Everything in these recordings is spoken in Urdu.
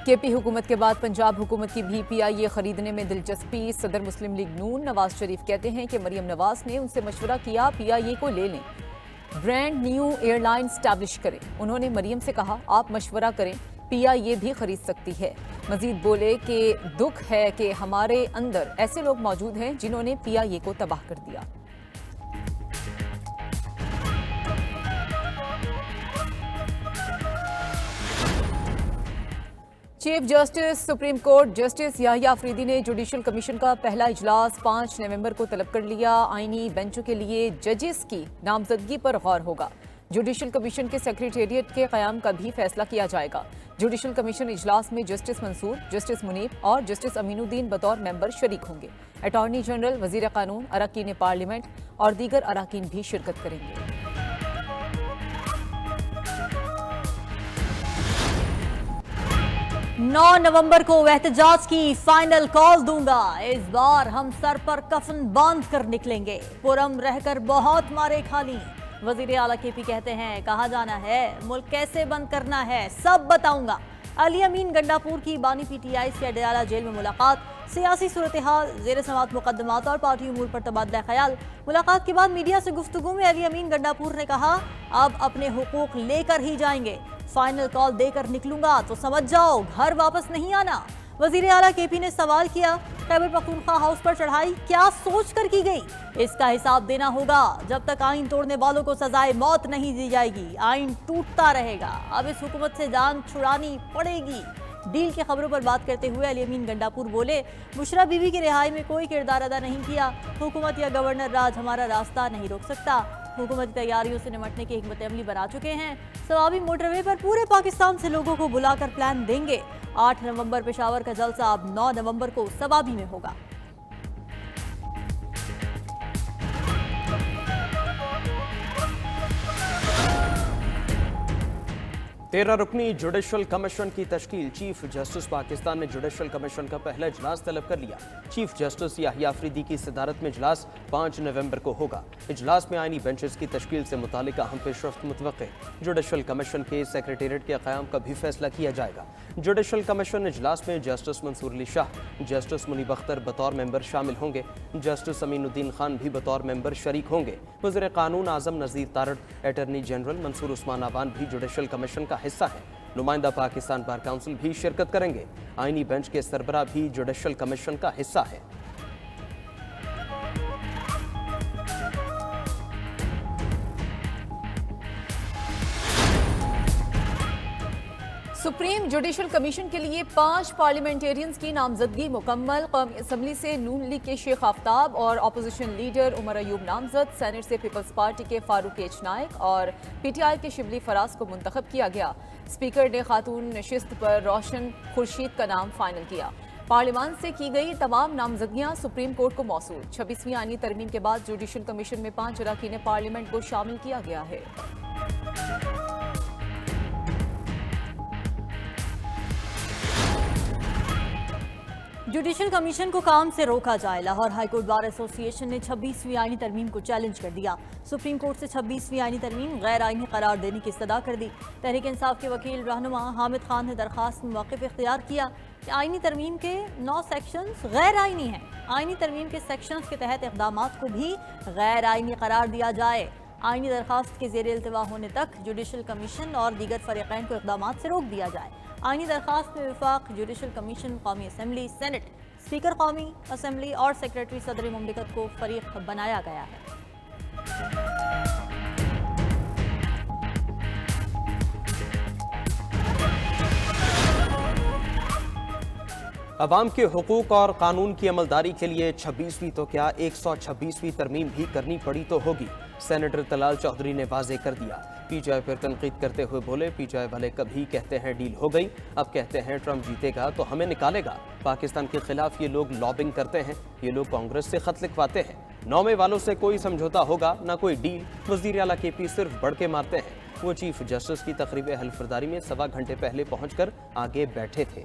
کے پی حکومت کے بعد پنجاب حکومت کی بھی پی آئی اے خریدنے میں دلچسپی۔ صدر مسلم لیگ نون نواز شریف کہتے ہیں کہ مریم نواز نے ان سے مشورہ کیا پی آئی اے کو لے لیں، brand new airline establish کریں۔ انہوں نے مریم سے کہا آپ مشورہ کریں، پی آئی اے بھی خرید سکتی ہے۔ مزید بولے کہ دکھ ہے کہ ہمارے اندر ایسے لوگ موجود ہیں جنہوں نے پی آئی اے کو تباہ کر دیا۔ Chief justice supreme court justice Yahya Afridi نے جوڈیشل کمیشن کا پہلا اجلاس 5 نومبر کو طلب کر لیا۔ آئینی بینچوں کے لیے ججز کی نامزدگی پر غور ہوگا۔ جوڈیشل کمیشن کے سیکریٹریٹ کے قیام کا بھی فیصلہ کیا جائے گا۔ جوڈیشل کمیشن اجلاس میں جسٹس منصور، جسٹس منیب اور جسٹس امین الدین بطور ممبر شریک ہوں گے۔ اٹارنی جنرل، وزیر قانون، اراکین پارلیمنٹ اور دیگر اراکین بھی شرکت کریں گے۔ 9 نومبر کو احتجاج کی فائنل کال دوں گا، اس بار ہم سر پر کفن باندھ کر نکلیں گے، پرم رہ کر بہت مارے کھا لی۔ وزیر اعلیٰ کے پی کہتے ہیں کہاں جانا ہے، ملک کیسے بند کرنا ہے، سب بتاؤں گا۔ علی امین گنڈاپور کی بانی پی ٹی آئی سے اڈیالہ جیل میں ملاقات، سیاسی صورتحال، زیر سماعت مقدمات اور پارٹی امور پر تبادلہ خیال۔ ملاقات کے بعد میڈیا سے گفتگو میں علی امین گنڈاپور نے کہا اب اپنے حقوق لے کر ہی جائیں گے، فائنل کال دے کر نکلوں گا تو سمجھ جاؤ گھر واپس نہیں آنا۔ وزیر اعلیٰ کے پی نے سوال کیا خیبر پختونخوا ہاؤس پر چڑھائی کیا سوچ کر کی گئی، اس کا حساب دینا ہوگا، جب تک آئین توڑنے والوں کو سزائے موت نہیں دی جائے گی آئین ٹوٹتا رہے گا، اب اس حکومت سے جان چھڑانی پڑے گی۔ ڈیل کی خبروں پر بات کرتے ہوئے علی امین گنڈاپور بولے بشرا بی بی کی رہائی میں کوئی کردار ادا نہیں کیا، حکومت یا گورنر راج ہمارا راستہ نہیں روک سکتا، حکومتی تیاریوں سے نمٹنے کی حکمت عملی بنا چکے ہیں، سوابی موٹر وے پر پورے پاکستان سے لوگوں کو بلا کر پلان دیں گے۔ 8 نومبر پشاور کا جلسہ اب 9 نومبر کو سوابی میں ہوگا۔ تیرہ رکنی جوڈیشل کمیشن کی تشکیل، چیف جسٹس پاکستان نے جوڈیشل کمیشن کا پہلا اجلاس طلب کر لیا۔ چیف جسٹس یحییٰ آفریدی کی صدارت میں اجلاس 5 نومبر کو ہوگا۔ اجلاس میں آئینی بینچز کی تشکیل سے متعلق اہم پیش رفت متوقع۔ جوڈیشل کمیشن کے سیکریٹریٹ کے قیام کا بھی فیصلہ کیا جائے گا۔ جوڈیشل کمیشن اجلاس میں جسٹس منصور علی شاہ، جسٹس منیب اختر بطور ممبر شامل ہوں گے، جسٹس امین الدین خان بھی بطور ممبر شریک ہوں گے۔ وزیر قانون اعظم نذیر تارڑ، اٹارنی جنرل منصور عثمان اعوان بھی جوڈیشل کمیشن کا حصہ ہیں۔ نمائندہ پاکستان بار کونسل بھی شرکت کریں گے۔ آئینی بینچ کے سربراہ بھی جوڈیشل کمیشن کا حصہ ہے۔ سپریم جوڈیشل کمیشن کے لیے 5 پارلیمنٹیرینز کی نامزدگی مکمل۔ قومی اسمبلی سے نون لیگ کے شیخ آفتاب اور اپوزیشن لیڈر عمر ایوب نامزد، سینٹ سے پیپلز پارٹی کے فاروق ایچ نائک اور پی ٹی آئی کے شبلی فراز کو منتخب کیا گیا۔ اسپیکر نے خاتون نشست پر روشن خورشید کا نام فائنل کیا۔ پارلیمان سے کی گئی تمام نامزدگیاں سپریم کورٹ کو موصول۔ 26ویں آئینی ترمیم کے بعد جوڈیشل کمیشن میں 5 اراکین پارلیمنٹ کو شامل کیا گیا ہے۔ جوڈیشل کمیشن کو کام سے روکا جائے، لاہور ہائی کورٹ بار ایسوسی ایشن نے 26ویں آئینی ترمیم کو چیلنج کر دیا۔ سپریم کورٹ سے 26ویں آئینی ترمیم غیر آئینی قرار دینے کی استدعا کر دی۔ تحریک انصاف کے وکیل رہنما حامد خان نے درخواست میں موقف اختیار کیا کہ آئینی ترمیم کے 9 سیکشنز غیر آئینی ہیں، آئینی ترمیم کے سیکشنز کے تحت اقدامات کو بھی غیر آئینی قرار دیا جائے۔ آئینی درخواست کے زیر التوا ہونے تک جوڈیشل کمیشن اور دیگر فریقین کو اقدامات سے روک دیا جائے۔ آئینی درخواست میں وفاق جوڈیشل کمیشن، قومی اسمبلی، سینٹ، اسپیکر قومی اسمبلی اور سیکریٹری صدر مملکت کو فریق بنایا گیا ہے۔ عوام کے حقوق اور قانون کی عملداری کے لیے 26ویں تو کیا 126ویں ترمیم بھی کرنی پڑی تو ہوگی، سینیٹر طلال چودھری نے واضح کر دیا۔ پی ٹی آئی پر تنقید کرتے ہوئے بولے پی ٹی آئی والے کبھی کہتے ہیں ڈیل ہو گئی، اب کہتے ہیں ٹرمپ جیتے گا تو ہمیں نکالے گا۔ پاکستان کے خلاف یہ لوگ لابنگ کرتے ہیں، یہ لوگ کانگریس سے خط لکھواتے ہیں۔ 9 والوں سے کوئی سمجھوتا ہوگا نہ کوئی ڈیل، وزیر اعلیٰ کے پی صرف بڑھ کے مارتے ہیں۔ وہ چیف جسٹس کی تقریب حلف برداری میں 1.25 گھنٹے پہلے پہنچ کر آگے بیٹھے تھے۔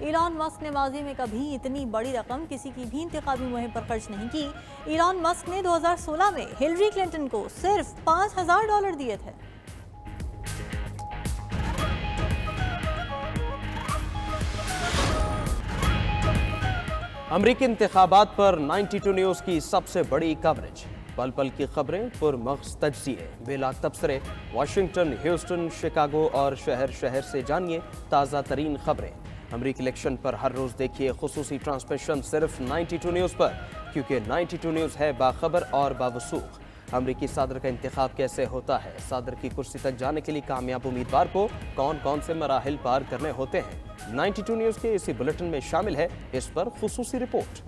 ایلان مسک نے ماضی میں کبھی اتنی بڑی رقم کسی کی بھی انتخابی مہم پر خرچ نہیں کی۔ ایلان مسک نے 2016 میں ہلری کلنٹن کو صرف $5000 دیے تھے۔ امریکی انتخابات پر 92 نیوز کی سب سے بڑی کوریج، پل پل کی خبریں، پرمغز تجزیے، بے لاگ تبصرے، واشنگٹن، ہیوسٹن، شکاگو اور شہر شہر سے جانیے تازہ ترین خبریں۔ امریکی الیکشن پر ہر روز دیکھیے خصوصی ٹرانسمیشن صرف 92 نیوز پر، کیونکہ 92 نیوز ہے باخبر اور باوثوق۔ امریکی صدر کا انتخاب کیسے ہوتا ہے؟ صدر کی کرسی تک جانے کے لیے کامیاب امیدوار کو کون کون سے مراحل پار کرنے ہوتے ہیں؟ 92 نیوز کے اسی بلیٹن میں شامل ہے اس پر خصوصی رپورٹ۔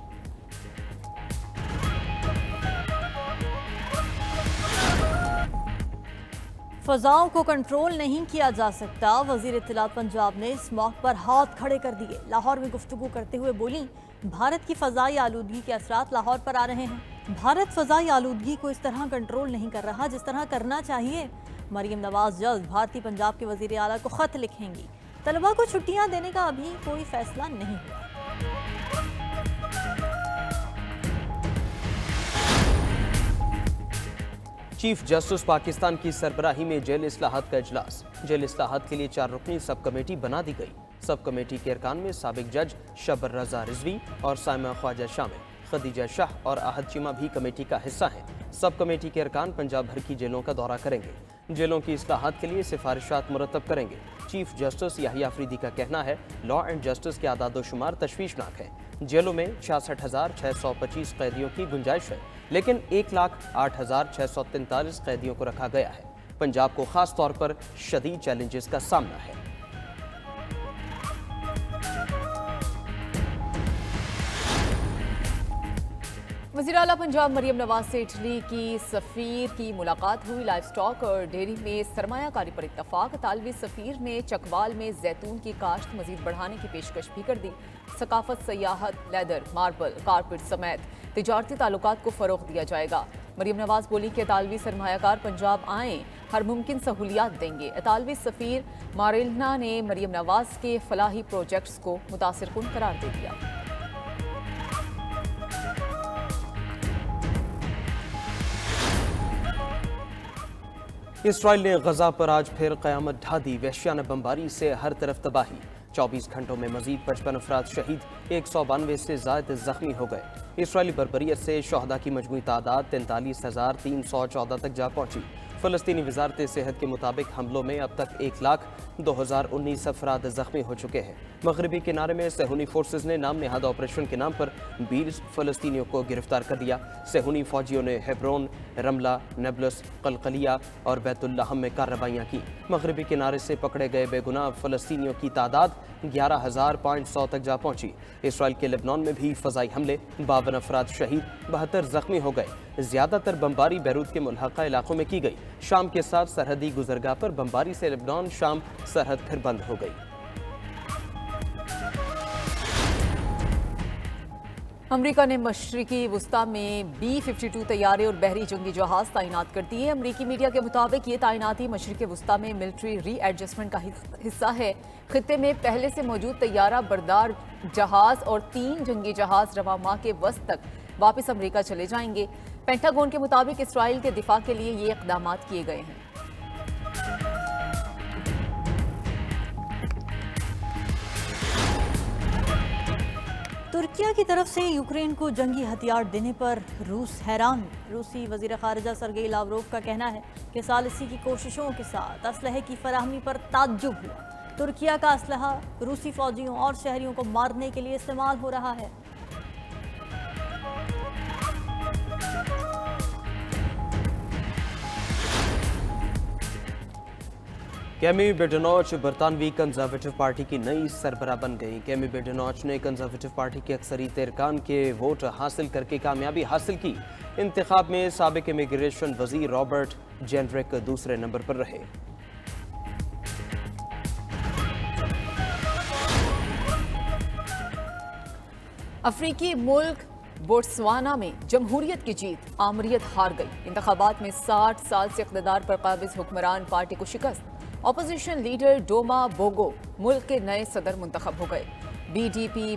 فضاؤں کو کنٹرول نہیں کیا جا سکتا، وزیر اطلاعات پنجاب نے اس موقع پر ہاتھ کھڑے کر دیے۔ لاہور میں گفتگو کرتے ہوئے بولیں، بھارت کی فضائی آلودگی کے اثرات لاہور پر آ رہے ہیں۔ بھارت فضائی آلودگی کو اس طرح کنٹرول نہیں کر رہا جس طرح کرنا چاہیے۔ مریم نواز جلد بھارتی پنجاب کے وزیر اعلیٰ کو خط لکھیں گی۔ طلباء کو چھٹیاں دینے کا ابھی کوئی فیصلہ نہیں ہوا۔ چیف جسٹس پاکستان کی سربراہی میں جیل اصلاحات کا اجلاس۔ جیل اصلاحات کے لیے 4 رکنی سب کمیٹی بنا دی گئی۔ سب کمیٹی کے ارکان میں سابق جج شبر رضا رضوی اور سائمہ خواجہ شامل۔ خدیجہ شاہ اور احد چیمہ بھی کمیٹی کا حصہ ہیں۔ سب کمیٹی کے ارکان پنجاب بھر کی جیلوں کا دورہ کریں گے، جیلوں کی اصلاحات کے لیے سفارشات مرتب کریں گے۔ چیف جسٹس یحییٰ آفریدی کا کہنا ہے لا اینڈ جسٹس کے اعداد و شمار تشویشناک ہے۔ جیلوں میں 66,625 قیدیوں کی گنجائش ہے، لیکن 1,08,643 قیدیوں کو رکھا گیا ہے۔ پنجاب کو خاص طور پر شدید چیلنجز کا سامنا ہے۔ وزیر اعلیٰ پنجاب مریم نواز سے اٹلی کی سفیر کی ملاقات ہوئی۔ لائف سٹاک اور ڈیری میں سرمایہ کاری پر اتفاق۔ اطالوی سفیر نے چکوال میں زیتون کی کاشت مزید بڑھانے کی پیشکش بھی کر دی۔ ثقافت، سیاحت، لیدر، ماربل، کارپیٹ سمیت تجارتی تعلقات کو فروغ دیا جائے گا۔ مریم نواز بولی کہ اطالوی سرمایہ کار پنجاب آئیں، ہر ممکن سہولیات دیں گے۔ اطالوی سفیر ماریلنا نے مریم نواز کے فلاحی پروجیکٹس کو متاثر کن قرار دے دیا۔ اسرائیل نے غزہ پر آج پھر قیامت ڈھا دی۔ وحشیانہ بمباری سے ہر طرف تباہی۔ 24 گھنٹوں میں مزید 55 افراد شہید، 192 سے زائد زخمی ہو گئے۔ اسرائیلی بربریت سے شہداء کی مجموعی تعداد 43,314 تک جا پہنچی۔ فلسطینی وزارت صحت کے مطابق حملوں میں اب تک 1,02,019 افراد زخمی ہو چکے ہیں۔ مغربی کنارے میں صہیونی فورسز نے نام نہاد آپریشن کے نام پر 20 فلسطینیوں کو گرفتار کر لیا۔ صہیونی فوجیوں نے ہیبرون، رملہ، نبلس، قلقلیہ اور بیت اللحم میں کارروائیاں کی۔ مغربی کنارے سے پکڑے گئے بے گناہ فلسطینیوں کی تعداد 11,500 تک جا پہنچی۔ اسرائیل کے لبنان میں بھی فضائی حملے، 52 افراد شہید، 72 زخمی ہو گئے۔ زیادہ تر بمباری بیروت کے ملحقہ علاقوں میں کی گئی۔ شام کے ساتھ سرحدی گزرگاہ پر بمباری سے لبنان شام سرحد پھر بند ہو گئی۔ امریکہ نے مشرقی وسطی میں B-52 طیارے اور بحری جنگی جہاز تعینات کر دیے۔ امریکی میڈیا کے مطابق یہ تعیناتی مشرقی وسطی میں ملٹری ری ایڈجسٹمنٹ کا حصہ ہے۔ خطے میں پہلے سے موجود طیارہ بردار جہاز اور 3 جنگی جہاز رواں ماہ کے وسط تک واپس امریکہ چلے جائیں گے۔ پینٹاگون کے مطابق اسرائیل کے دفاع کے لیے یہ اقدامات کیے گئے ہیں۔ ترکیہ کی طرف سے یوکرین کو جنگی ہتھیار دینے پر روس حیران۔ روسی وزیر خارجہ سرگئی لاوروف کا کہنا ہے کہ ثالثی کی کوششوں کے ساتھ اسلحے کی فراہمی پر تعجب ہوا۔ ترکیہ کا اسلحہ روسی فوجیوں اور شہریوں کو مارنے کے لیے استعمال ہو رہا ہے۔ کیمی بیڈنوچ برطانوی کنزرویٹو پارٹی کی نئی سربراہ بن گئی۔ کیمی بیڈنوچ نے کنزرویٹو پارٹی کے اکثریت ارکان کے ووٹ حاصل کر کے کامیابی حاصل کی۔ انتخاب میں سابق امیگریشن وزیر رابرٹ جینڈرک دوسرے نمبر پر رہے۔ افریقی ملک بوٹسوانا میں جمہوریت کی جیت، آمریت ہار گئی۔ انتخابات میں 60 سال سے اقتدار پر قابض حکمران پارٹی کو شکست۔ اپوزیشن لیڈر ڈوما بوگو ملک کے نئے صدر منتخب ہو گئے۔ BDP